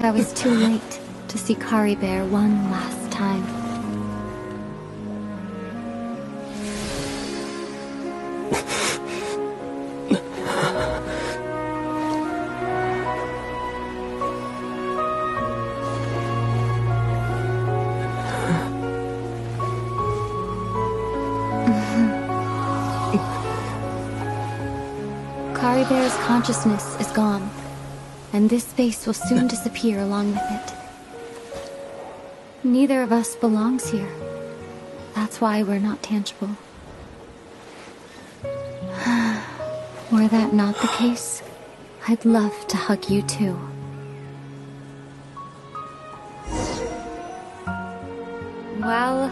I was too late to see Kari Bear one last time. Kari Bear's consciousness is gone, and this space will soon disappear along with it. Neither of us belongs here. That's why we're not tangible. Were that not the case, I'd love to hug you too. Well,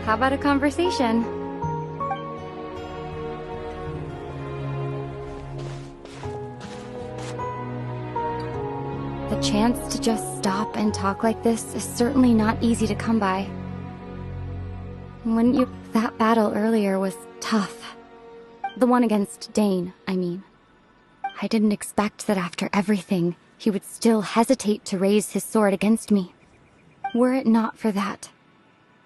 how about a conversation? The chance to just stop and talk like this is certainly not easy to come by. Wouldn't you? That battle earlier was tough. The one against Dane, I mean. I didn't expect that after everything, he would still hesitate to raise his sword against me. Were it not for that,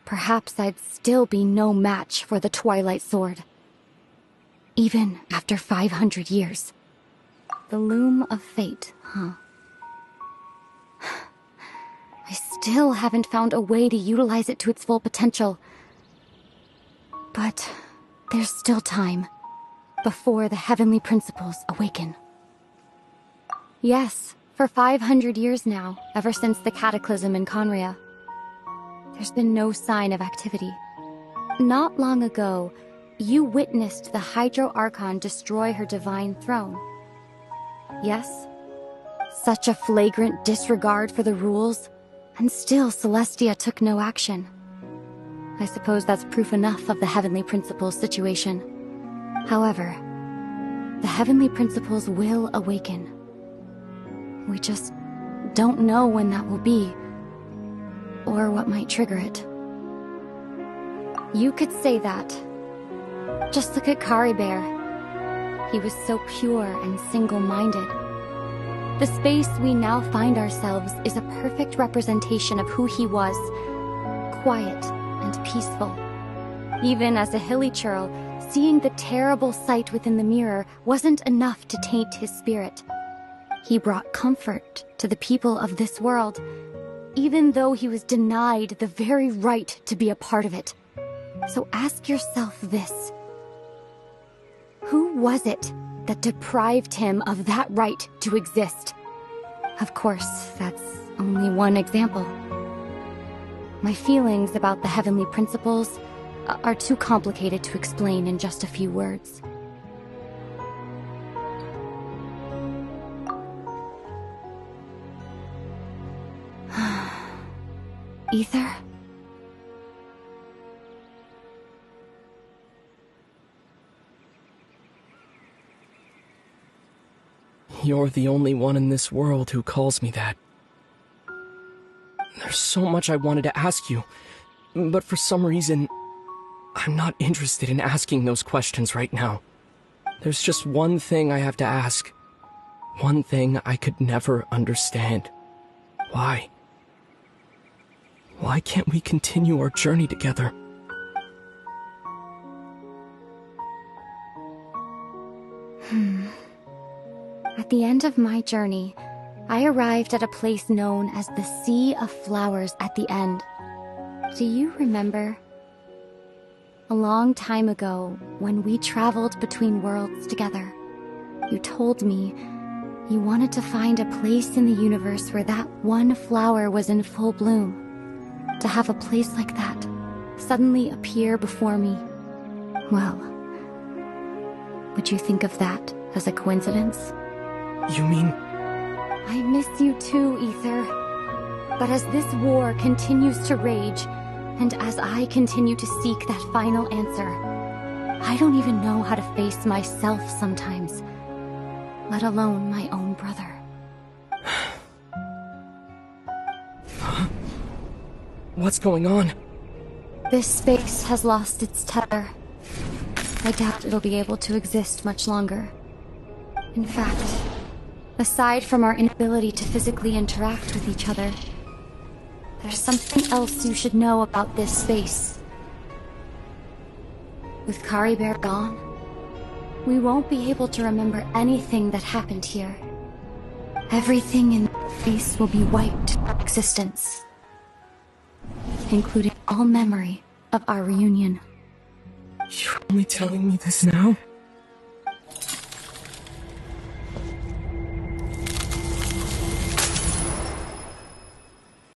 perhaps I'd still be no match for the Twilight Sword. Even after 500 years. The loom of fate, huh? I still haven't found a way to utilize it to its full potential. But there's still time, before the heavenly principles awaken. Yes, for 500 years now, ever since the cataclysm in Conria, there's been no sign of activity. Not long ago, you witnessed the Hydro Archon destroy her divine throne. Yes? Such a flagrant disregard for the rules, and still Celestia took no action. I suppose that's proof enough of the Heavenly Principles situation. However, the Heavenly Principles will awaken. We just don't know when that will be, or what might trigger it. You could say that. Just look at Kari Bear. He was so pure and single-minded. The space we now find ourselves is a perfect representation of who he was. Quiet and peaceful. Even as a hilly churl, seeing the terrible sight within the mirror wasn't enough to taint his spirit. He brought comfort to the people of this world, even though he was denied the very right to be a part of it. So ask yourself this. Who was it that deprived him of that right to exist? Of course, that's only one example. My feelings about the Heavenly Principles are too complicated to explain in just a few words. Ether? You're the only one in this world who calls me that. There's so much I wanted to ask you, but for some reason, I'm not interested in asking those questions right now. There's just one thing I have to ask. One thing I could never understand. Why? Why can't we continue our journey together? At the end of my journey, I arrived at a place known as the Sea of Flowers at the end. Do you remember? A long time ago, when we traveled between worlds together, you told me you wanted to find a place in the universe where that one flower was in full bloom. To have a place like that suddenly appear before me. Well, would you think of that as a coincidence? You mean... I miss you too, Ether. But as this war continues to rage, and as I continue to seek that final answer, I don't even know how to face myself sometimes, let alone my own brother. What's going on? This space has lost its tether. I doubt it'll be able to exist much longer. In fact, Aside from our inability to physically interact with each other, there's something else you should know about this space. With Kari Bear gone, we won't be able to remember anything that happened here. Everything in the space will be wiped from existence, including all memory of our reunion. You're only telling me this now?